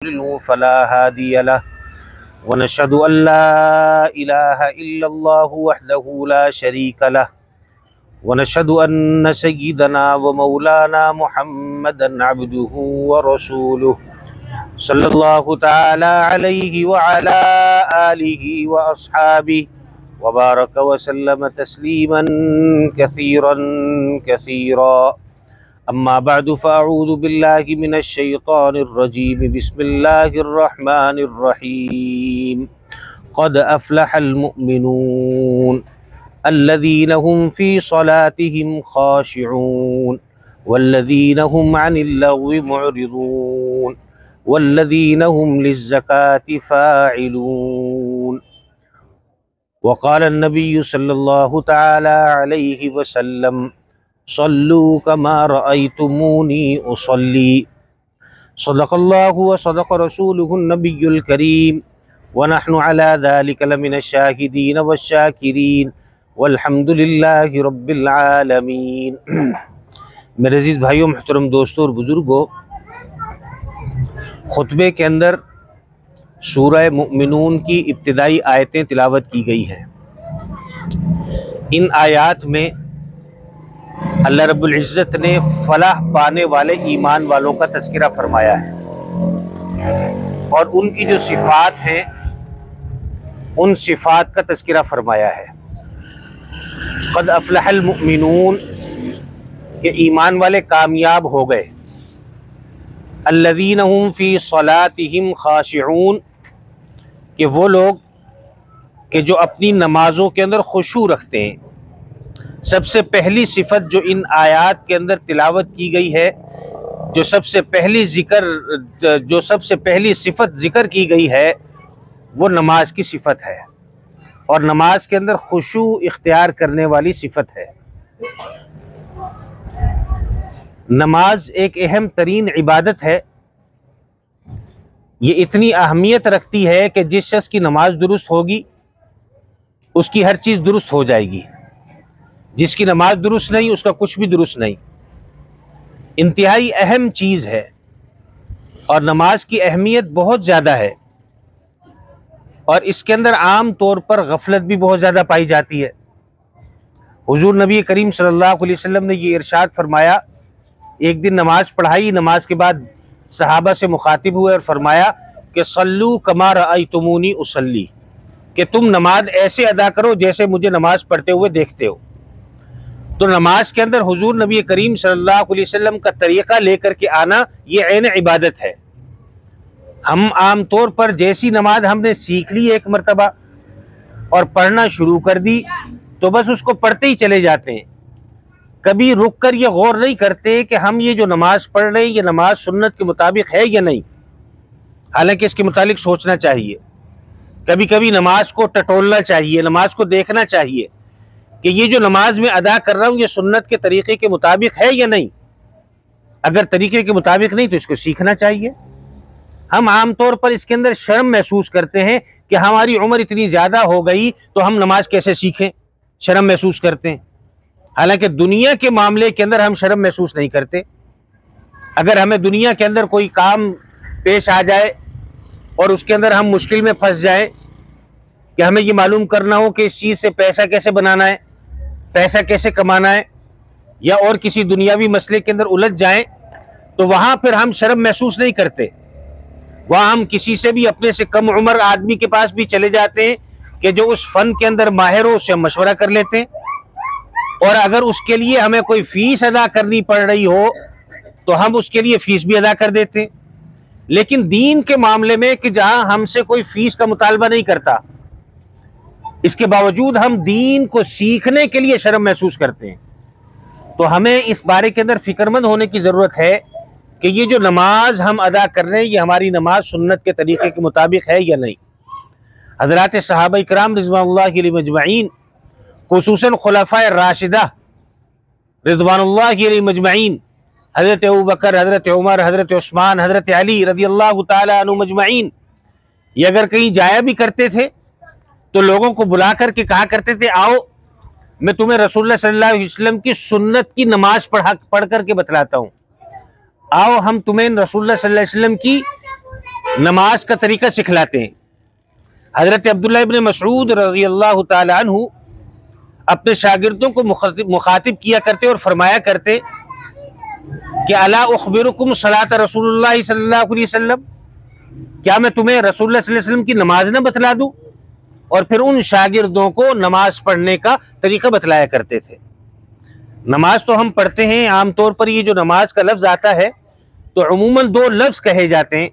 फला हादिय लह वनशहदु अल्ला इलाहा इल्लल्लाहु वहदहु ला शरीक लह वनशहदु अन्न सय्यिदना व मौलाना मुहम्मदन अब्दुहु व रसूलुहु सल्लल्लाहु तआला अलैहि व अला आलिहि व अस्हाबिहि व बारक व सल्लम तस्लीमन कसीरन कसीरा। अम्मा बअदु फ़अऊज़ु बिल्लाहि मिनश शैतानिर रजीम बिस्मिल्लाहिर रहमानिर रहीम। क़द अफ़्लहल मुमिनून अल्लज़ीना हुम फ़ी सलातिहिम ख़ाशिऊन वल्लज़ीना हुम अनिल लग़्वी मुअरिज़ून वल्लज़ीना हुम लिज़्ज़काति फ़ाइलून। वक़ाल अन्नबिय्यु सल्लल्लाहु तआला अलैहि वसल्लम सल्लू कमा रअयतुमूनी उसल्ली। सदक़ल्लाहु व सदक़ रसूलुहुन नबियुल करीम व नहनु अला ज़ालिका लमिनश शाहिदीन वश्शाकिरीन वल्हम्दुलिल्लाहि रब्बिल आलमीन। मेरे अज़ीज़ भाइयों, मुहतरम दोस्तों और बुज़ुर्गों, खुतबे के अंदर सूरह मुमिनून की इब्तिदाई आयतें तिलावत की गई हैं। इन आयात में अल्लाह रब्बुल इज़्ज़त ने फलाह पाने वाले ईमान वालों का तज़किरा फरमाया है और उनकी जो सिफ़ात हैं उन सिफ़ात का तज़किरा फरमाया है। क़द अफ़्लहल मुमिनून के ईमान वाले कामयाब हो गए। अल्लज़ीना हुम फ़ी सलातिहिम ख़ाशिऊन कि वो लोग कि जो अपनी नमाज़ों के अंदर खुशू रखते हैं। सबसे पहली सिफत जो इन आयात के अंदर तिलावत की गई है, जो सबसे पहली सिफत जिक्र की गई है, वो नमाज की सिफत है और नमाज के अंदर खुशू इख्तियार करने वाली सिफत है। नमाज एक अहम तरीन इबादत है। ये इतनी अहमियत रखती है कि जिस शख्स की नमाज दुरुस्त होगी उसकी हर चीज़ दुरुस्त हो जाएगी। जिसकी नमाज दुरुस्त नहीं उसका कुछ भी दुरुस्त नहीं। इंतहाई अहम चीज़ है और नमाज की अहमियत बहुत ज़्यादा है और इसके अंदर आम तौर पर गफलत भी बहुत ज़्यादा पाई जाती है। हुजूर नबी करीम सल्लल्लाहु अलैहि वसल्लम ने ये इरशाद फरमाया, एक दिन नमाज पढ़ाई, नमाज के बाद सहाबा से मुखातिब हुए और फरमाया कि सल्लू कमा रअयतुमूनी उसल्ली, कि तुम नमाज ऐसे अदा करो जैसे मुझे नमाज पढ़ते हुए देखते हो। तो नमाज के अंदर हुजूर नबी करीम सल्लल्लाहु अलैहि वसल्लम का तरीक़ा लेकर के आना ये ऐन इबादत है। हम आम तौर पर जैसी नमाज हमने सीख ली एक मरतबा और पढ़ना शुरू कर दी तो बस उसको पढ़ते ही चले जाते हैं। कभी रुक कर ये गौर नहीं करते कि हम ये जो नमाज पढ़ रहे हैं ये नमाज सुन्नत के मुताबिक है या नहीं। हालांकि इसके मुतालिक सोचना चाहिए, कभी कभी नमाज को टटोलना चाहिए, नमाज को देखना चाहिए कि ये जो नमाज में अदा कर रहा हूँ ये सुन्नत के तरीक़े के मुताबिक है या नहीं। अगर तरीक़े के मुताबिक नहीं तो इसको सीखना चाहिए। हम आम तौर पर इसके अंदर शर्म महसूस करते हैं कि हमारी उम्र इतनी ज़्यादा हो गई तो हम नमाज कैसे सीखें, शर्म महसूस करते हैं। हालांकि दुनिया के मामले के अंदर हम शर्म महसूस नहीं करते। अगर हमें दुनिया के अंदर कोई काम पेश आ जाए और उसके अंदर हम मुश्किल में फंस जाएं कि हमें ये मालूम करना हो कि इस चीज़ से पैसा कैसे बनाना है, पैसा कैसे कमाना है, या और किसी दुनियावी मसले के अंदर उलझ जाएं, तो वहाँ फिर हम शर्म महसूस नहीं करते। वहाँ हम किसी से भी अपने से कम उम्र आदमी के पास भी चले जाते हैं कि जो उस फन के अंदर माहिर हो, उससे हम मशवरा कर लेते हैं। और अगर उसके लिए हमें कोई फ़ीस अदा करनी पड़ रही हो तो हम उसके लिए फ़ीस भी अदा कर देते हैं। लेकिन दीन के मामले में कि जहाँ हमसे कोई फ़ीस का मुतालबा नहीं करता, इसके बावजूद हम दीन को सीखने के लिए शर्म महसूस करते हैं। तो हमें इस बारे के अंदर फ़िक्रमंद होने की ज़रूरत है कि ये जो नमाज हम अदा कर रहे हैं ये हमारी नमाज सुन्नत के तरीक़े के मुताबिक है या नहीं। हज़रात सहाबा इकराम रिज़वानुल्लाहि अलैहिम अजमईन, खुसूसन खुलफ़ाए राशिदा रिज़वानुल्लाहि अलैहिम अजमईन, हज़रत अबू बकर, हज़रत उमर, हज़रत उस्मान, हज़रत अली रज़ियल्लाहु तआला अन्हुम अजमईन, ये अगर कहीं जाया भी करते थे तो लोगों को बुला करके कहा करते थे, आओ मैं तुम्हें रसूलुल्लाह सल्लल्लाहु अलैहि वसल्लम की सुन्नत की नमाज पढ़ करके बतलाता हूँ। आओ हम तुम्हें रसूलुल्लाह सल्लल्लाहु अलैहि वसल्लम की नमाज का तरीका सिखलाते हैं। हजरत अब्दुल्लाह इब्न मसऊद रज़ी अल्लाह ताला अन्हु अपने शागिर्दों को मुखातिब किया करते और फरमाया करते कि अला उखबिरुकुम सलात रसूलुल्लाह सल्लल्लाहु अलैहि वसल्लम, क्या मैं तुम्हें रसूलुल्लाह सल्लल्लाहु अलैहि वसल्लम की नमाज न बतला दूं। और फिर उन शागिर्दों को नमाज पढ़ने का तरीका बतलाया करते थे। नमाज तो हम पढ़ते हैं, आमतौर पर ये जो नमाज का लफ्ज आता है तो अमूमन दो लफ्ज कहे जाते हैं।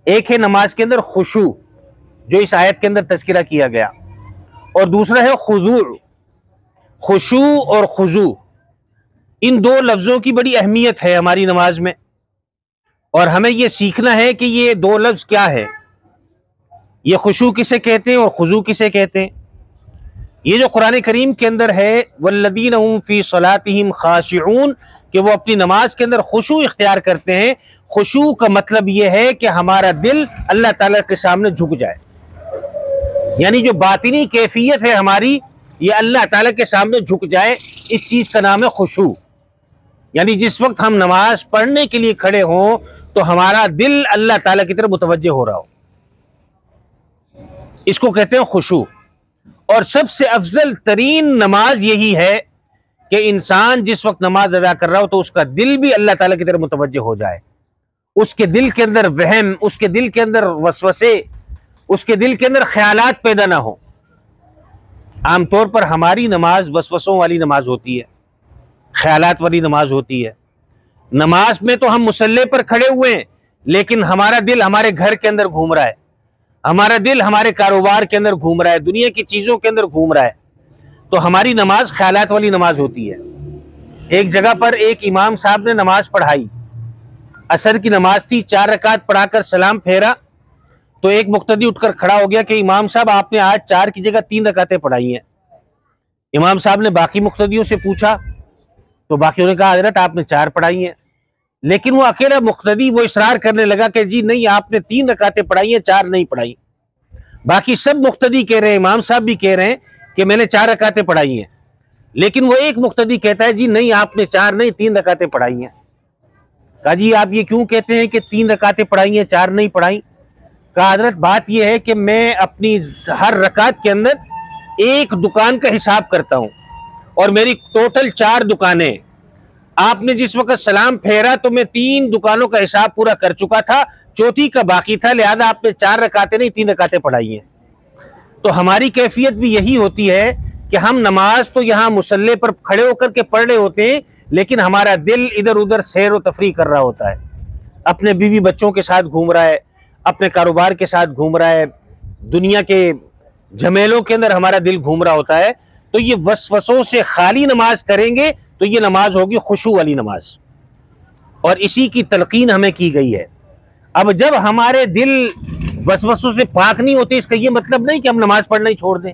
एक है नमाज के अंदर खुशू, जो इस आयत के अंदर तज़किरा किया गया, और दूसरा है खुजू। खुशू और खुजू, इन दो लफ्जों की बड़ी अहमियत है हमारी नमाज में, और हमें यह सीखना है कि ये दो लफ्ज क्या है, ये खुशू किसे कहते हैं और खुजू किसे कहते हैं। ये जो कुरान करीम के अंदर है वल्लदीना हुम फी सलातिहिम खाशिऊन, कि वो अपनी नमाज के अंदर खुशू इख्तियार करते हैं। खुशू का मतलब ये है कि हमारा दिल अल्लाह ताला के सामने झुक जाए, यानी जो बातिनी कैफियत है हमारी, ये अल्लाह ताला के सामने झुक जाए, इस चीज का नाम है खुशू। यानी जिस वक्त हम नमाज पढ़ने के लिए खड़े हों तो हमारा दिल अल्लाह ताला की तरफ मुतवज्जे हो रहा हो, इसको कहते हैं खुशू। और सबसे अफजल तरीन नमाज यही है कि इंसान जिस वक्त नमाज अदा कर रहा हो तो उसका दिल भी अल्लाह ताला की तरफ मुतवज्जे हो जाए, उसके दिल के अंदर वहम, उसके दिल के अंदर वसवसे, उसके दिल के अंदर ख्यालात पैदा ना हो। आमतौर पर हमारी नमाज वसवसों वाली नमाज होती है, ख्यालात वाली नमाज होती है। नमाज में तो हम मुसल्ले पर खड़े हुए हैं, लेकिन हमारा दिल हमारे घर के अंदर घूम रहा है, हमारा दिल हमारे कारोबार के अंदर घूम रहा है, दुनिया की चीजों के अंदर घूम रहा है। तो हमारी नमाज ख्यालात वाली नमाज होती है। एक जगह पर एक इमाम साहब ने नमाज पढ़ाई, असर की नमाज थी, 4 रकात पढ़ाकर सलाम फेरा तो एक मुक्तदी उठकर खड़ा हो गया कि इमाम साहब आपने आज 4 की जगह 3 रकातें पढ़ाई हैं। इमाम साहब ने बाकी मुक्तदियों से पूछा तो बाकियों ने कहा हजरत आपने 4 पढ़ाई हैं, लेकिन वो अकेला मुक्तदी वो इसरार करने लगा कि जी नहीं, आपने 3 रकातें पढ़ाई हैं, 4 नहीं पढ़ाई। बाकी सब मुक्तदी कह रहे हैं, इमाम साहब भी कह रहे हैं कि मैंने 4 रकातें पढ़ाई हैं, लेकिन वो एक मुक्तदी कहता है जी नहीं, आपने 4 नहीं 3 रकातें पढ़ाई हैं। कहा जी आप ये क्यों कहते हैं कि 3 रकातें पढ़ाई हैं, 4 नहीं पढ़ाई। कहा हजरत बात यह है कि मैं अपनी हर रकात के अंदर एक दुकान का हिसाब करता हूं और मेरी टोटल 4 दुकानें। आपने जिस वक्त सलाम फेरा तो मैं 3 दुकानों का हिसाब पूरा कर चुका था, चौथी का बाकी था, लिहाजा आपने 4 रकातें नहीं 3 रकातें पढ़ाई हैं। तो हमारी कैफियत भी यही होती है कि हम नमाज तो यहाँ मुसल्ले पर खड़े होकर के पढ़ रहे होते हैं, लेकिन हमारा दिल इधर उधर सैर व तफरी कर रहा होता है, अपने बीवी बच्चों के साथ घूम रहा है, अपने कारोबार के साथ घूम रहा है, दुनिया के झमेलों के अंदर हमारा दिल घूम रहा होता है। तो ये वसवसों से खाली नमाज करेंगे तो ये नमाज होगी खुशू वाली नमाज, और इसी की तलकीन हमें की गई है। अब जब हमारे दिल वसवसों से पाक नहीं होते, इसका ये मतलब नहीं कि हम नमाज पढ़ना ही छोड़ दें,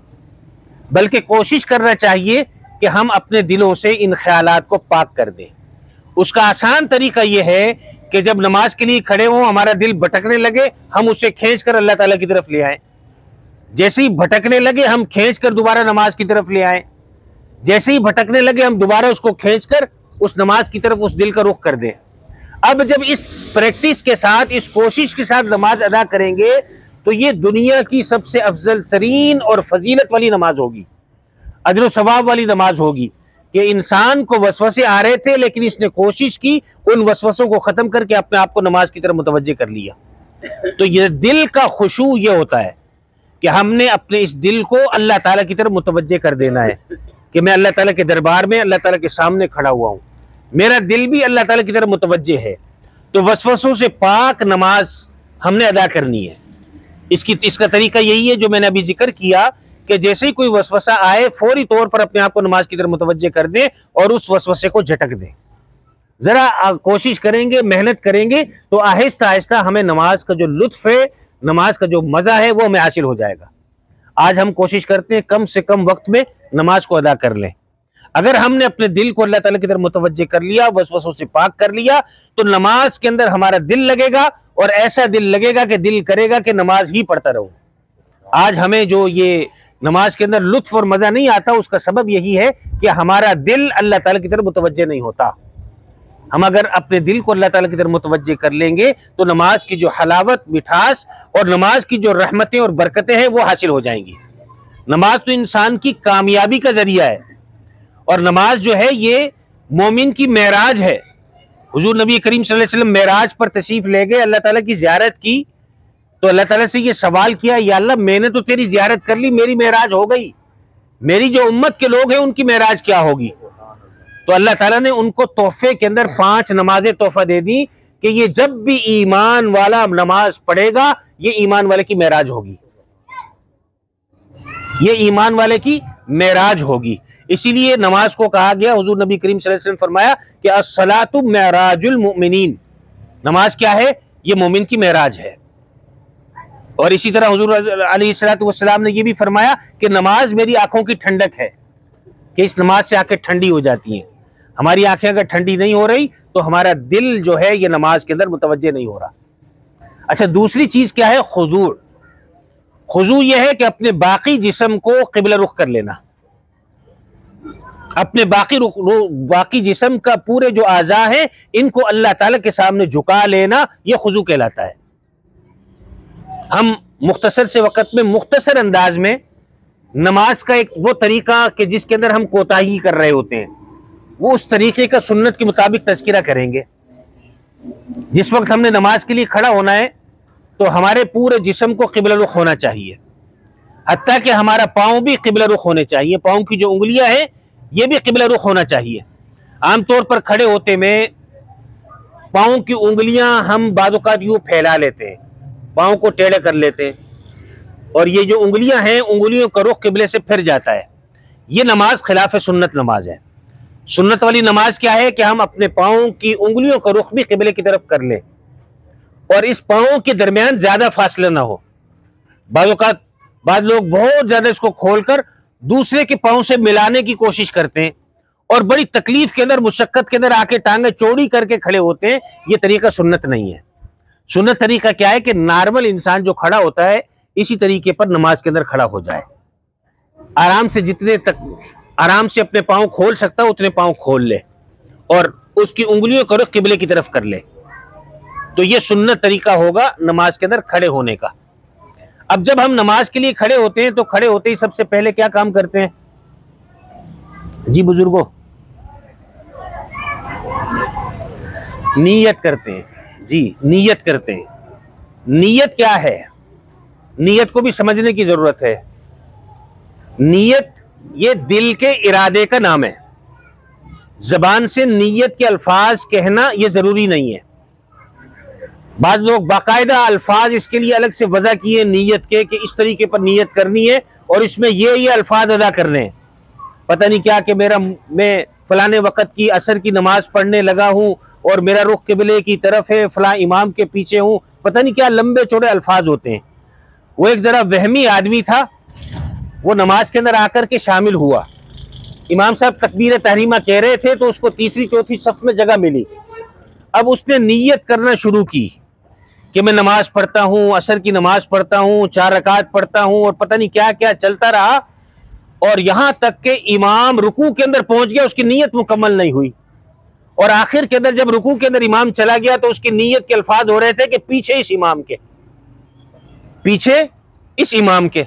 बल्कि कोशिश करना चाहिए कि हम अपने दिलों से इन ख्यालात को पाक कर दें। उसका आसान तरीका यह है कि जब नमाज के लिए खड़े हों, हमारा दिल भटकने लगे, हम उसे खींच कर अल्लाह ताला की तरफ ले आएं। जैसे ही भटकने लगे हम खींच कर दोबारा नमाज की तरफ ले आएं, जैसे ही भटकने लगे हम दोबारा उसको खींच कर उस नमाज की तरफ उस दिल का रुख कर दें। अब जब इस प्रैक्टिस के साथ, इस कोशिश के साथ नमाज अदा करेंगे तो ये दुनिया की सबसे अफजल तरीन और फजीलत वाली नमाज होगी, अजर सवाब वाली नमाज होगी कि इंसान को वसवसे आ रहे थे लेकिन इसने कोशिश की उन वसवसों को ख़त्म करके अपने आप को नमाज की तरफ मुतवज्जे कर लिया। तो ये दिल का खुशू ये होता है कि हमने अपने इस दिल को अल्लाह ताला की तरफ मुतवज्जे कर देना है कि मैं अल्लाह ताला के दरबार में, अल्लाह ताला के सामने खड़ा हुआ हूँ, मेरा दिल भी अल्लाह ताला की तरफ मुतवज्जे है। तो वसवसों से पाक नमाज हमने अदा करनी है। इसका तरीका यही है जो मैंने अभी जिक्र किया कि जैसे ही कोई वसवसा आए फौरी तौर पर अपने आप को नमाज की तरफ मुतवज्जे कर दें और उस वसवसे को झटक दें। जरा कोशिश करेंगे, मेहनत करेंगे तो आहिस्ता आहिस्ता हमें नमाज का जो लुत्फ है, नमाज का जो मजा है वो हमें हासिल हो जाएगा। आज हम कोशिश करते हैं कम से कम वक्त में नमाज को अदा कर लें। अगर हमने अपने दिल को अल्लाह ताला की तरफ मुतवज्जे कर लिया, वसवसों से पाक कर लिया, तो नमाज के अंदर हमारा दिल लगेगा और ऐसा दिल लगेगा कि दिल करेगा कि नमाज ही पढ़ता रहूं। आज हमें जो ये नमाज के अंदर लुत्फ और मजा नहीं आता, उसका सबब यही है कि हमारा दिल अल्लाह ताला की तरफ मुतवज्जे नहीं होता। हम अगर अपने दिल को अल्लाह ताला की तरफ मुतवज्जे कर लेंगे तो नमाज की जो हलावत, मिठास और नमाज की जो रहमतें और बरकतें हैं वो हासिल हो जाएंगी। नमाज तो इंसान की कामयाबी का जरिया है और नमाज जो है ये मोमिन की मेराज है। हुजूर नबी करीम सल्लल्लाहु अलैहि वसल्लम मेराज पर तशरीफ ले गए, अल्लाह ताला की ज़ियारत की तो अल्लाह ताला से ये सवाल किया, या अल्लाह मैंने तो तेरी ज़ियारत कर ली, मेरी मेराज हो गई, मेरी जो उम्मत के लोग हैं उनकी मेराज क्या होगी? तो अल्लाह ताला ने उनको तोहफे के अंदर 5 नमाजें तोहफा दे दी कि ये जब भी ईमान वाला नमाज पढ़ेगा ये ईमान वाले की मेराज होगी, ये ईमान वाले की मेराज होगी। इसीलिए नमाज को कहा गया, हुजूर नबी करीम सल्लल्लाहु अलैहि वसल्लम फरमाया कि अस्सलातु मेराजुल मुमिनीन, नमाज क्या है? ये मोमिन की मेराज है। और इसी तरह हुजूर अलैहिस्सलातु वस्सलाम ने ये भी फरमाया कि नमाज मेरी आंखों की ठंडक है, कि इस नमाज से आंखें ठंडी हो जाती हैं। हमारी आंखें अगर ठंडी नहीं हो रही तो हमारा दिल जो है ये नमाज के अंदर मुतवज्जे नहीं हो रहा। अच्छा, दूसरी चीज क्या है? खुजू। खुजू यह है कि अपने बाकी जिस्म को क़िबला रुख कर लेना, अपने बाकी जिस्म का पूरे जो आज़ा है इनको अल्लाह ताला के सामने झुका लेना, यह खुजू कहलाता है। हम मुख्तसर से वक़्त में मुख्तसर अंदाज में नमाज का एक वो तरीका कि जिसके अंदर हम कोताही कर रहे होते हैं, वो उस तरीके का सुन्नत के मुताबिक तज़किरा करेंगे। जिस वक्त हमने नमाज के लिए खड़ा होना है तो हमारे पूरे जिस्म को क़िबला रुख होना चाहिए, हत्ता कि हमारा पाँव भी क़िबला रुख होने चाहिए, पाँव की जो उंगलियां हैं ये भी क़िबला रुख होना चाहिए। आमतौर पर खड़े होते में पाँव की उंगलियां हम बादुकात यूँ फैला लेते हैं, पाँव को टेढ़े कर लेते हैं और ये जो उंगलियां हैं उंगलियों का रुख क़िबले से फिर जाता है। ये नमाज खिलाफ सुन्नत नमाज है। सुन्नत वाली नमाज क्या है कि हम अपने पाँव की उंगलियों का रुख भी क़िबले की तरफ कर लें और इस पाँव के दरमियान ज्यादा फासला ना हो। बाद लोग बहुत ज्यादा इसको खोलकर दूसरे के पाँव से मिलाने की कोशिश करते हैं और बड़ी तकलीफ के अंदर, मुशक्कत के अंदर आके टांगे चौड़ी करके खड़े होते हैं। ये तरीका सुन्नत नहीं है। सुन्नत तरीका क्या है कि नॉर्मल इंसान जो खड़ा होता है इसी तरीके पर नमाज के अंदर खड़ा हो जाए, आराम से, जितने तक आराम से अपने पाँव खोल सकता है उतने पाँव खोल ले और उसकी उंगलियों को क़िबले की तरफ कर ले। तो ये सुन्नत तरीका होगा नमाज के अंदर खड़े होने का। अब जब हम नमाज के लिए खड़े होते हैं तो खड़े होते ही सबसे पहले क्या काम करते हैं जी बुजुर्गों? नीयत करते हैं जी, नीयत करते हैं। नीयत क्या है? नीयत को भी समझने की जरूरत है। नीयत ये दिल के इरादे का नाम है। जबान से नीयत के अल्फाज कहना यह जरूरी नहीं है। बाद लोग बाकायदा अल्फाज इसके लिए अलग से वजह किए नीयत के कि इस तरीके पर नीयत करनी है और इसमें ये अल्फाज अदा करने हैं। पता नहीं क्या कि मैं फलाने वक़्त की असर की नमाज पढ़ने लगा हूँ और मेरा रुख क़िबले की तरफ है, फला इमाम के पीछे हूँ, पता नहीं क्या लंबे चौड़े अल्फाज होते हैं। वो एक ज़रा वहमी आदमी था, वो नमाज के अंदर आकर के शामिल हुआ। इमाम साहब तकबीर तहरीमा कह रहे थे तो उसको तीसरी चौथी सफ में जगह मिली। अब उसने नीयत करना शुरू की कि मैं नमाज पढ़ता हूँ, असर की नमाज पढ़ता हूँ, 4 रकात पढ़ता हूँ और पता नहीं क्या क्या चलता रहा और यहाँ तक के इमाम रुकू के अंदर पहुंच गया, उसकी नीयत मुकम्मल नहीं हुई। और आखिर के अंदर जब रुकू के अंदर इमाम चला गया तो उसकी नीयत के अल्फाज हो रहे थे कि पीछे इस इमाम के, पीछे इस इमाम के।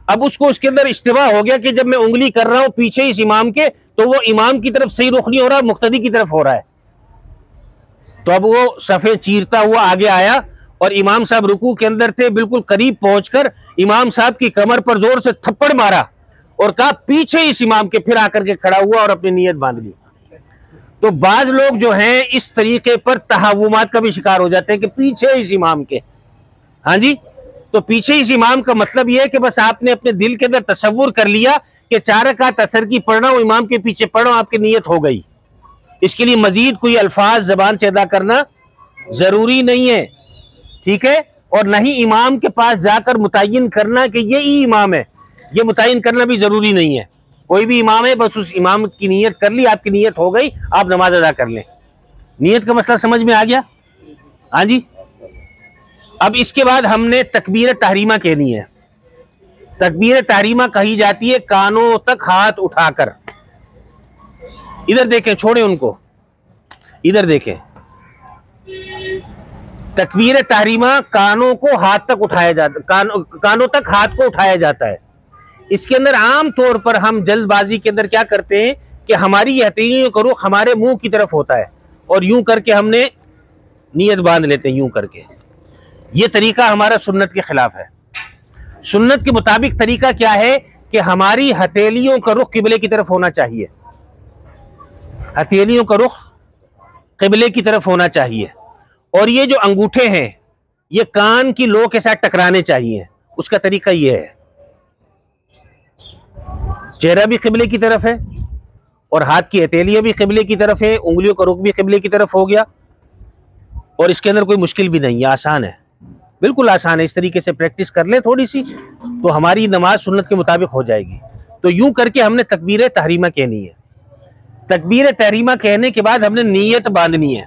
अब उसको उसके अंदर इश्तिबा हो गया कि जब मैं उंगली कर रहा हूं पीछे इस इमाम के तो वो इमाम की तरफ सही रुख नहीं हो रहा, मुक्तदी की तरफ हो रहा है। तो अब वो सफ़े चीरता हुआ आगे आया और इमाम साहब रुकू के अंदर थे, बिल्कुल करीब पहुंचकर इमाम साहब की कमर पर जोर से थप्पड़ मारा और कहा पीछे इस इमाम के, फिर आकर के खड़ा हुआ और अपनी नीयत बांध ली। तो बाज लोग जो हैं इस तरीके पर तहावुमात का भी शिकार हो जाते हैं कि पीछे इस इमाम के। हाँ जी, तो पीछे इस इमाम का मतलब यह है कि बस आपने अपने दिल के अंदर तसव्वुर कर लिया कि 4 रकात असर की पढ़ना हो, इमाम के पीछे पढ़ो, आपकी नीयत हो गई। इसके लिए मजीद कोई अल्फाज जबान से अदा करना जरूरी नहीं है, ठीक है। और न ही इमाम के पास जाकर मुतय्यन करना कि ये ही इमाम है, ये मुतय्यन करना भी जरूरी नहीं है। कोई भी इमाम है, बस उस इमाम की नीयत कर ली, आपकी नीयत हो गई, आप नमाज अदा कर लें। नीयत का मसला समझ में आ गया? हाँ जी। अब इसके बाद हमने तकबीर तहरीमा कहनी है। तकबीर तहरीमा कही जाती है कानों तक हाथ उठाकर। इधर देखें, छोड़े उनको, इधर देखें, तकबीर तहरीमा कानों को हाथ तक उठाया जाता, कानों तक हाथ को उठाया जाता है। इसके अंदर आम तौर पर हम जल्दबाजी के अंदर क्या करते हैं कि हमारी हथेलियों का रुख हमारे मुंह की तरफ होता है और यूं करके हमने नियत बांध लेते हैं, यूं करके। यह तरीका हमारा सुन्नत के खिलाफ है। सुन्नत के मुताबिक तरीका क्या है कि हमारी हथेलियों का रुख किबले की तरफ होना चाहिए, हथेलियों का रुख किबले की तरफ होना चाहिए। और ये जो अंगूठे हैं ये कान की लो के साथ टकराने चाहिए। उसका तरीका ये है, चेहरा भी किबले की तरफ है और हाथ की हथेलियां भी किबले की तरफ है, उंगलियों का रुख भी किबले की तरफ हो गया। और इसके अंदर कोई मुश्किल भी नहीं है, आसान है, बिल्कुल आसान है। इस तरीके से प्रैक्टिस कर ले थोड़ी सी तो हमारी नमाज सुन्नत के मुताबिक हो जाएगी। तो यूं करके हमने तकबीर तहरीमा कहनी है। तकबीर तहरीमा कहने के बाद हमने नीयत बांधनी है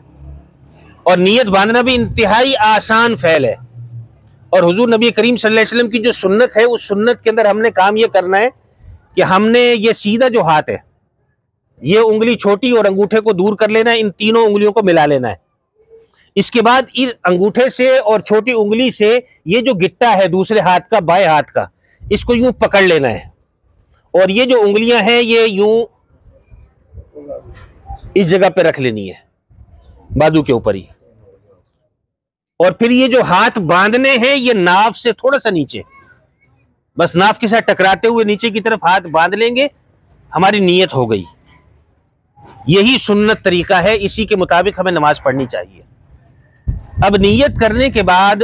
और नीयत बांधना भी इंतहाई आसान फ़ैल है। और हुजूर नबी करीम सल्लल्लाहु अलैहि वसल्लम की जो सुन्नत है उस सुन्नत के अंदर हमने काम ये करना है कि हमने ये सीधा जो हाथ है ये उंगली छोटी और अंगूठे को दूर कर लेना है, इन तीनों उंगलियों को मिला लेना है। इसके बाद इस अंगूठे से और छोटी उंगली से ये जो गिट्टा है दूसरे हाथ का, बाएं हाथ का, इसको यूं पकड़ लेना है और ये जो उंगलियां हैं ये यूं इस जगह पे रख लेनी है, बाजू के ऊपर ही। और फिर ये जो हाथ बांधने हैं ये नाफ से थोड़ा सा नीचे, बस नाफ के साथ टकराते हुए नीचे की तरफ हाथ बांध लेंगे, हमारी नीयत हो गई। यही सुन्नत तरीका है, इसी के मुताबिक हमें नमाज पढ़नी चाहिए। अब नीयत करने के बाद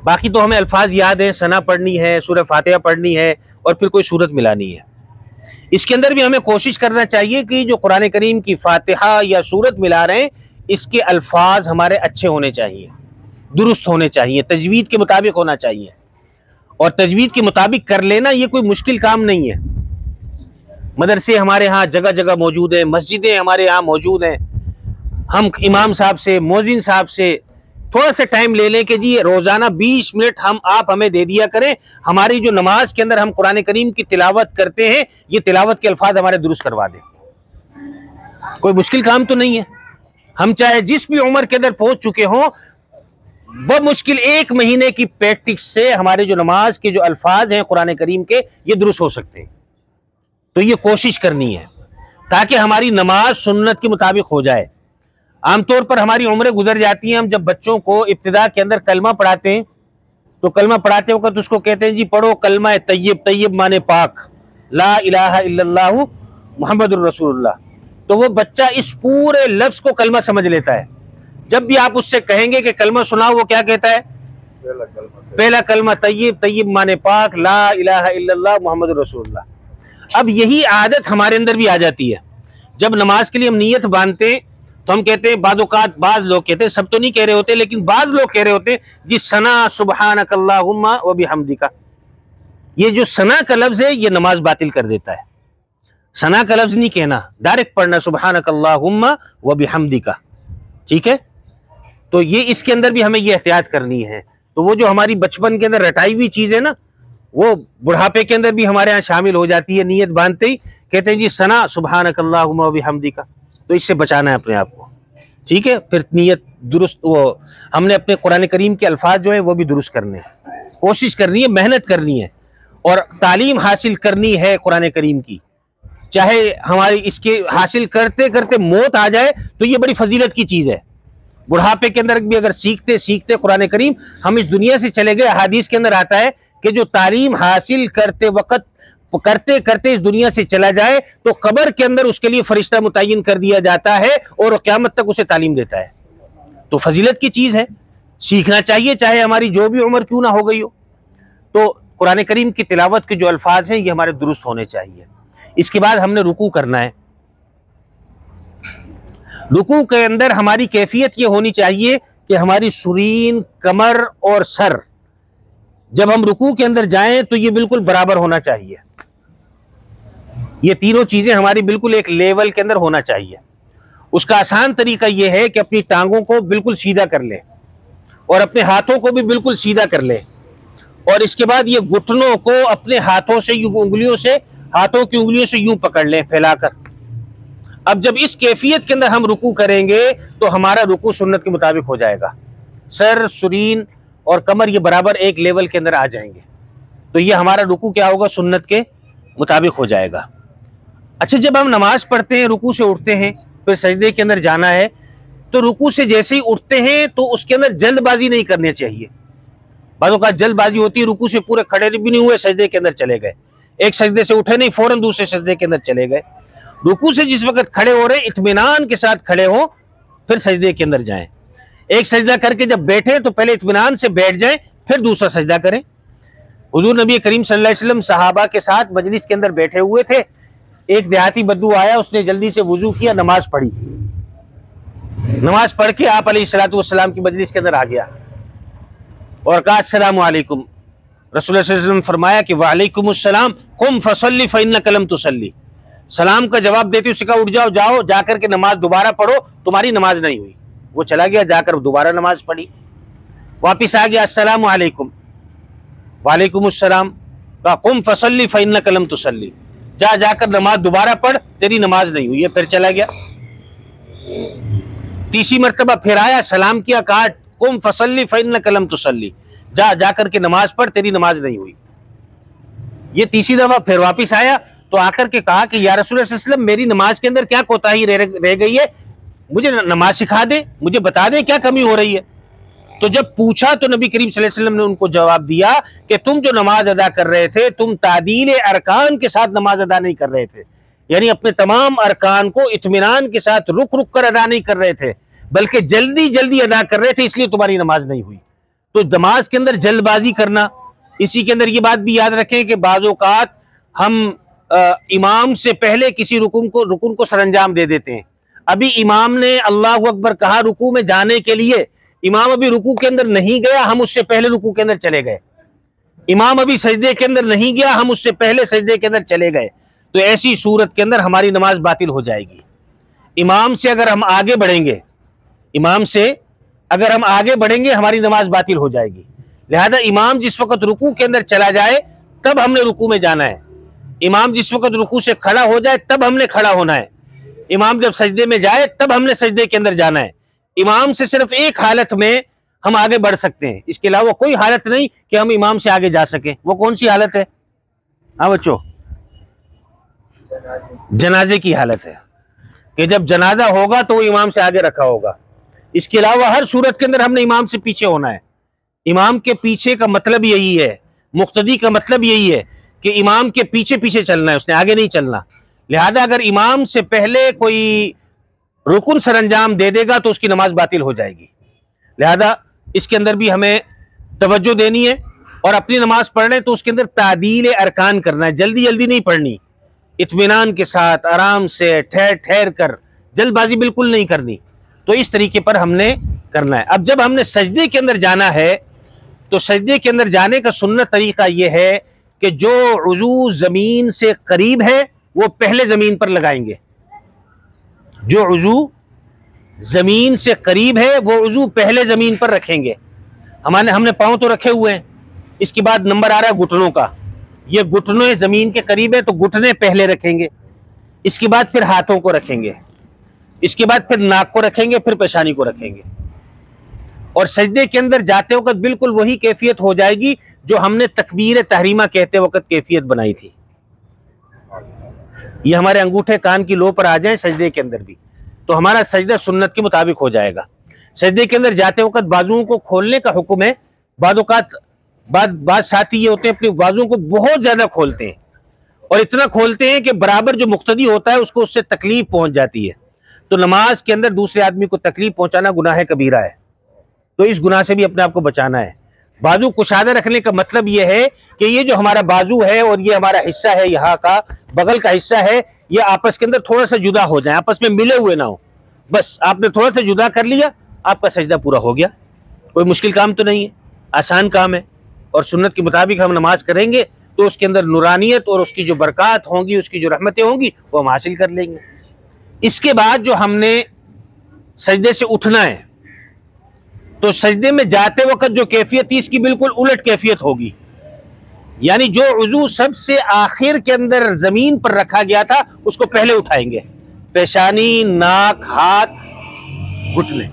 बाकी तो हमें अल्फाज याद है, सना पढ़नी है, सूरह फातिहा पढ़नी है और फिर कोई सूरत मिलानी है। इसके अंदर भी हमें कोशिश करना चाहिए कि जो कुरान करीम की फातिहा या सूरत मिला रहे हैं इसके अल्फाज हमारे अच्छे होने चाहिए, दुरुस्त होने चाहिए, तजवीद के मुताबिक होना चाहिए। और तजवीद के मुताबिक कर लेना ये कोई मुश्किल काम नहीं है। मदरसे हमारे यहाँ जगह जगह मौजूद है, मस्जिदें हमारे यहाँ मौजूद हैं। हम इमाम साहब से, मोजिन साहब से थोड़ा सा टाइम ले लें कि जी रोज़ाना 20 मिनट आप हमें दे दिया करें, हमारी जो नमाज के अंदर हम कुरान करीम की तिलावत करते हैं ये तिलावत के अल्फाज हमारे दुरुस्त करवा दें। कोई मुश्किल काम तो नहीं है। हम चाहे जिस भी उम्र के अंदर पहुंच चुके हों, बमुश्किल 1 महीने की प्रैक्टिस से हमारे जो नमाज के जो अल्फाज हैं कुरान करीम के ये दुरुस्त हो सकते हैं। तो ये कोशिश करनी है ताकि हमारी नमाज सुन्नत के मुताबिक हो जाए। आमतौर पर हमारी उम्रें गुजर जाती हैं, हम जब बच्चों को इब्तिदा के अंदर कलमा पढ़ाते हैं तो कलमा पढ़ाते वक्त उसको कहते हैं जी पढ़ो कलमा तय्यब, तय्यब माने पाक, ला इलाहा इल्लल्लाहु मुहम्मदुर रसूलुल्लाह। तो वो बच्चा इस पूरे लफ्ज को कलमा समझ लेता है। जब भी आप उससे कहेंगे कि कलमा सुनाओ, वो क्या कहता है? पहला कलमा तय्यब, तय्यब माने पाक, ला इलाहा इल्लल्लाह मुहम्मदुर रसूलुल्लाह। अब यही आदत हमारे अंदर भी आ जाती है। जब नमाज के लिए हम नीयत बांधते हैं तो हम कहते हैं, बाज़ लोग कहते हैं, सब तो नहीं कह रहे होते लेकिन बाज़ लोग कह रहे होते हैं जी सना सुब्हानकल्लाहुम्मा व बिहम्दिका। ये जो सना का लफ्ज है ये नमाज बातिल कर देता है। सना का लफ्ज नहीं कहना, डायरेक्ट पढ़ना सुब्हानकल्लाहुम्मा व बिहम्दिका, ठीक है। तो ये इसके अंदर भी हमें ये एहतियात करनी है। तो वो जो हमारी बचपन के अंदर रटाई हुई चीज़ है ना, वो बुढ़ापे के अंदर भी हमारे यहाँ शामिल हो जाती है। नीयत बांधते ही कहते हैं जी सना सुब्हानकल्लाहुम्मा व बिहम्दिका। तो इससे बचाना है अपने आप को, ठीक है। फिर नीयत दुरुस्त, वो हमने अपने कुरान करीम के अल्फाज जो है वो भी दुरुस्त करने हैं, कोशिश करनी है, मेहनत करनी है और तालीम हासिल करनी है कुरान करीम की। चाहे हमारी इसके हासिल करते करते मौत आ जाए तो ये बड़ी फजीलत की चीज़ है। बुढ़ापे के अंदर भी अगर सीखते सीखते कुरान करीम हम इस दुनिया से चले गए, हदीस के अंदर आता है कि जो तालीम हासिल करते वक्त करते करते इस दुनिया से चला जाए तो कब्र के अंदर उसके लिए फरिश्ता मुतय्यन कर दिया जाता है और क़यामत तक उसे तालीम देता है। तो फजीलत की चीज़ है, सीखना चाहिए चाहे हमारी जो भी उम्र क्यों ना हो गई हो। तो कुरान करीम की तिलावत के जो अल्फाज हैं ये हमारे दुरुस्त होने चाहिए। इसके बाद हमने रुकू करना है। रुकू के अंदर हमारी कैफियत ये होनी चाहिए कि हमारी सुरीन, कमर और सर जब हम रुकू के अंदर जाएं तो ये बिल्कुल बराबर होना चाहिए। ये तीनों चीजें हमारी बिल्कुल एक लेवल के अंदर होना चाहिए। उसका आसान तरीका यह है कि अपनी टांगों को बिल्कुल सीधा कर ले और अपने हाथों को भी बिल्कुल सीधा कर ले और इसके बाद ये घुटनों को अपने हाथों से, उंगलियों से, हाथों की उंगलियों से यूं पकड़ लें फैलाकर। अब जब इस कैफियत के अंदर हम रुकू करेंगे तो हमारा रुकू सुन्नत के मुताबिक हो जाएगा। सर, सुरीन और कमर ये बराबर एक लेवल के अंदर आ जाएंगे, तो ये हमारा रुकू क्या होगा, सुन्नत के मुताबिक हो जाएगा। अच्छा, जब हम नमाज पढ़ते हैं, रुकू से उठते हैं, फिर सजदे के अंदर जाना है, तो रुकू से जैसे ही उठते हैं तो उसके अंदर जल्दबाजी नहीं करनी चाहिए। बाज़ों का जल्दबाजी होती है, रुकू से पूरे खड़े भी नहीं हुए सजदे के अंदर चले गए, एक सजदे से उठे नहीं फौरन दूसरे सजदे के अंदर चले गए। रुकू से जिस वक्त खड़े हो रहे इत्मीनान के साथ खड़े हो, फिर सजदे के अंदर जाएं। एक सजदा करके जब बैठे तो पहले इत्मीनान से बैठ जाएं, फिर दूसरा सजदा करें। हुजूर नबी करीम सल्लल्लाहु अलैहि वसल्लम सहाबा के साथ मजलिस के अंदर बैठे हुए थे, एक देहाती बद्दू आया, उसने जल्दी से वुजू किया, नमाज पढ़ी, नमाज पढ़ के आप अलैहिस्सलातु वस्सलाम की मजलिस के अंदर आ गया और कहा अस्सलामु अलैकुम। रसूलुल्लाह सल्लल्लाहु अलैहि वसल्लम फरमाया कि वालेकुमुस्सलाम, कुम फसल्ली फइन्नका लम तुसल्ली। सलाम का जवाब देते उससे कहा उठ जाओ, जाओ जाकर के नमाज दोबारा पढ़ो, तुम्हारी नमाज नहीं हुई। वो चला गया, जाकर दोबारा नमाज पढ़ी, वापिस आ गया, अस्सलामु अलैकुम, वालेकुमुस्सलाम, कहा कुम फसल्ली फइन्नका लम तुसल्ली, जा जाकर नमाज दोबारा पढ़, तेरी नमाज नहीं हुई है। फिर चला गया, तीसरी मरतबा फिर आया, सलाम किया, कहा कुम फसल्ली फइन्नका लम तुसल्ली, जा जाकर के नमाज पढ़, तेरी नमाज नहीं हुई। ये तीसरी दफा फिर वापिस आया तो आकर के कहा कि या रसूलुल्लाह सल्लल्लाहु अलैहि वसल्लम, मेरी नमाज के अंदर क्या कोताही रह गई है, मुझे नमाज सिखा दे, मुझे बता दे क्या कमी हो रही है। तो जब पूछा तो नबी करीम सल्लल्लाहु अलैहि वसल्लम ने उनको जवाब दिया कि तुम जो नमाज अदा कर रहे थे, तुम तादील अरकान के साथ नमाज अदा नहीं कर रहे थे, यानी अपने तमाम अरकान को इत्मीनान के साथ रुक रुक कर अदा नहीं कर रहे थे, बल्कि जल्दी जल्दी अदा कर रहे थे, इसलिए तुम्हारी नमाज नहीं हुई। तो नमाज के अंदर जल्दबाजी करना, इसी के अंदर ये बात भी याद रखें कि बाज़ औक़ात हम इमाम से पहले किसी रुकुन को सरंजाम दे देते हैं। अभी इमाम ने अल्लाहु अकबर कहा रुकू में जाने के लिए, इमाम अभी रुकू के अंदर नहीं गया, हम उससे पहले रुकू के अंदर चले गए। इमाम अभी सजदे के अंदर नहीं गया, हम उससे पहले सजदे के अंदर चले गए, तो ऐसी सूरत के अंदर हमारी नमाज बातिल हो जाएगी। इमाम से अगर हम आगे बढ़ेंगे, इमाम से अगर हम आगे बढ़ेंगे हमारी नमाज बातिल हो जाएगी। लिहाजा इमाम जिस वक्त रुकू के अंदर चला जाए तब हमने रुकू में जाना है, इमाम जिस वक्त रुकू से खड़ा हो जाए तब हमने खड़ा होना है, इमाम जब सजदे में जाए तब हमने सजदे के अंदर जाना है। इमाम से सिर्फ एक हालत में हम आगे बढ़ सकते हैं, इसके अलावा कोई हालत नहीं कि हम इमाम से आगे जा सकें। वो कौन सी हालत है? हाँ बच्चों, जनाजे की हालत है कि जब जनाजा होगा तो वो इमाम से आगे रखा होगा। इसके अलावा हर सूरत के अंदर हमने इमाम से पीछे होना है। इमाम के पीछे का मतलब यही है, मुक्तदी का मतलब यही है कि इमाम के पीछे पीछे चलना है, उसने आगे नहीं चलना। लिहाजा अगर इमाम से पहले कोई रुकुन सरंजाम दे देगा तो उसकी नमाज बातिल हो जाएगी। लिहाजा इसके अंदर भी हमें तवज्जो देनी है, और अपनी नमाज पढ़ने तो उसके अंदर तादील अरकान करना है, जल्दी जल्दी नहीं पढ़नी, इत्मीनान के साथ आराम से ठहर ठहर कर, जल्दबाजी बिल्कुल नहीं करनी। तो इस तरीके पर हमने करना है। अब जब हमने सजदे के अंदर जाना है तो सजदे के अंदर जाने का सुन्नत तरीका यह है कि जो उज़ू ज़मीन से करीब है वो पहले ज़मीन पर लगाएंगे, जो उज़ू ज़मीन से करीब है वो उज़ू पहले ज़मीन पर रखेंगे। हमने पाँव तो रखे हुए हैं, इसके बाद नंबर आ रहा है घुटनों का, ये घुटने ज़मीन के करीब है तो घुटने पहले रखेंगे, इसके बाद फिर हाथों को रखेंगे, इसके बाद फिर नाक को रखेंगे, फिर पेशानी को रखेंगे। और सजदे के अंदर जाते वक्त बिल्कुल वही कैफियत हो जाएगी जो हमने तकबीर तहरीमा कहते वक्त कैफियत बनाई थी। ये हमारे अंगूठे कान की लो पर आ जाए सजदे के अंदर भी, तो हमारा सजदा सुन्नत के मुताबिक हो जाएगा। सजदे के अंदर जाते वक्त बाजुओं को खोलने का हुक्म है। बाद साथी ये होते हैं अपने बाजुओं को बहुत ज्यादा खोलते हैं, और इतना खोलते हैं कि बराबर जो मुक्तदी होता है उसको उससे तकलीफ पहुंच जाती है। तो नमाज के अंदर दूसरे आदमी को तकलीफ पहुंचाना गुनाह कबीरा है, तो इस गुनाह से भी अपने आप को बचाना है। बाजू कुशादा रखने का मतलब यह है कि ये जो हमारा बाजू है और ये हमारा हिस्सा है, यहाँ का बगल का हिस्सा है, ये आपस के अंदर थोड़ा सा जुदा हो जाए, आपस में मिले हुए ना हो। बस आपने थोड़ा सा जुदा कर लिया, आपका सजदा पूरा हो गया। कोई मुश्किल काम तो नहीं है, आसान काम है। और सुन्नत के मुताबिक हम नमाज करेंगे तो उसके अंदर नूरानियत और उसकी जो बरक़ात होंगी, उसकी जो रहमतें होंगी, वो हम हासिल कर लेंगे। इसके बाद जो हमने सजदे से उठना है, तो सजदे में जाते वक्त जो कैफियत थी इसकी बिल्कुल उलट कैफियत होगी, यानी जो उज़ू सबसे आखिर के अंदर जमीन पर रखा गया था उसको पहले उठाएंगे, पेशानी, नाक, हाथ, घुटने।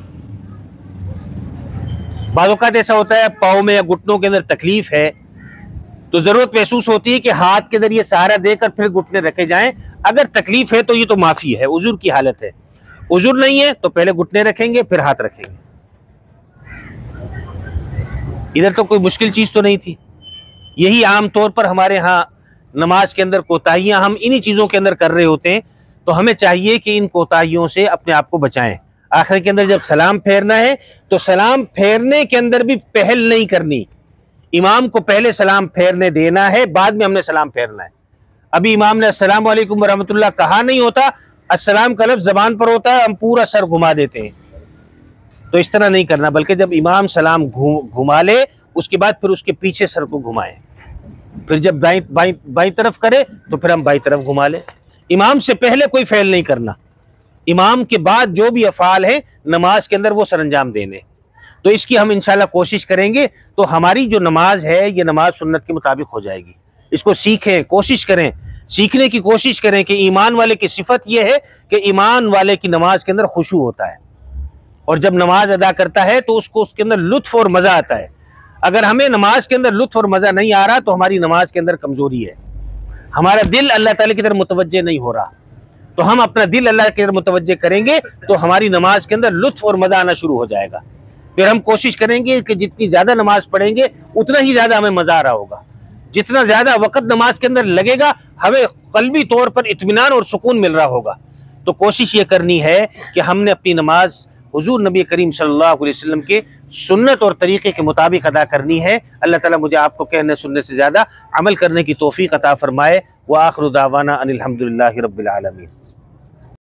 बाज़ औक़ात ऐसा होता है पाँव में या घुटनों के अंदर तकलीफ है तो जरूरत महसूस होती है कि हाथ के जरिए सहारा देकर फिर घुटने रखे जाएं। अगर तकलीफ है तो ये तो माफी है, उजुर की हालत है। उजुर नहीं है तो पहले घुटने रखेंगे फिर हाथ रखेंगे। इधर तो कोई मुश्किल चीज तो नहीं थी। यही आम तौर पर हमारे यहाँ नमाज के अंदर कोताहियां हम इन्हीं चीजों के अंदर कर रहे होते हैं। तो हमें चाहिए कि इन कोताहियों से अपने आप को बचाएं। आखिर के अंदर जब सलाम फेरना है तो सलाम फेरने के अंदर भी पहल नहीं करनी। इमाम को पहले सलाम फेरने देना है, बाद में हमने सलाम फेरना है। अभी इमाम ने अस्सलाम वालेकुम वरहमतुल्लाह कहा नहीं होता, अस्सलाम का लफ्ज़ ज़बान पर होता है, हम पूरा सर घुमा देते हैं। तो इस तरह नहीं करना, बल्कि जब इमाम सलाम घुमा ले उसके बाद फिर उसके पीछे सर को घुमाएं। फिर जब बाईं तरफ करे तो फिर हम बाईं तरफ घुमा लें। इमाम से पहले कोई फ़ेल नहीं करना। इमाम के बाद जो भी अफ़ाल है नमाज के अंदर वो सरअंजाम देने। तो इसकी हम इंशाल्लाह कोशिश करेंगे तो हमारी जो नमाज है ये नमाज सुन्नत के मुताबिक हो जाएगी। इसको सीखें, कोशिश करें, सीखने की कोशिश करें कि ईमान वाले की सिफत ये है कि ईमान वाले की नमाज के अंदर खुशू होता है और जब नमाज अदा करता है तो उसको उसके अंदर लुत्फ और मज़ा आता है। अगर हमें नमाज के अंदर लुत्फ और मज़ा नहीं आ रहा तो हमारी नमाज के अंदर कमज़ोरी है, हमारा दिल अल्लाह ताला की तरफ मुतवज्जे नहीं हो रहा। तो हम अपना दिल अल्लाह की तरफ मुतवज्जे करेंगे तो हमारी नमाज के अंदर लुत्फ और मज़ा आना शुरू हो जाएगा। फिर हम कोशिश करेंगे कि जितनी ज़्यादा नमाज पढ़ेंगे उतना ही ज़्यादा हमें मज़ा आ रहा होगा। जितना ज़्यादा वक़्त नमाज के अंदर लगेगा हमें क़ल्बी तौर पर इत्मीनान और सुकून मिल रहा होगा। तो कोशिश ये करनी है कि हमने अपनी नमाज हुज़ूर नबी करीम सल्लल्लाहु अलैहि वसल्लम के सुन्नत और तरीक़े के मुताबिक अदा करनी है। अल्लाह ताला मुझे आपको कहने सुनने से ज़्यादा अमल करने की तौफ़ीक़ अता फ़रमाए। व आख़िरु दावाना अनिल हम्दुलिल्लाहि रब्बिल आलमीन।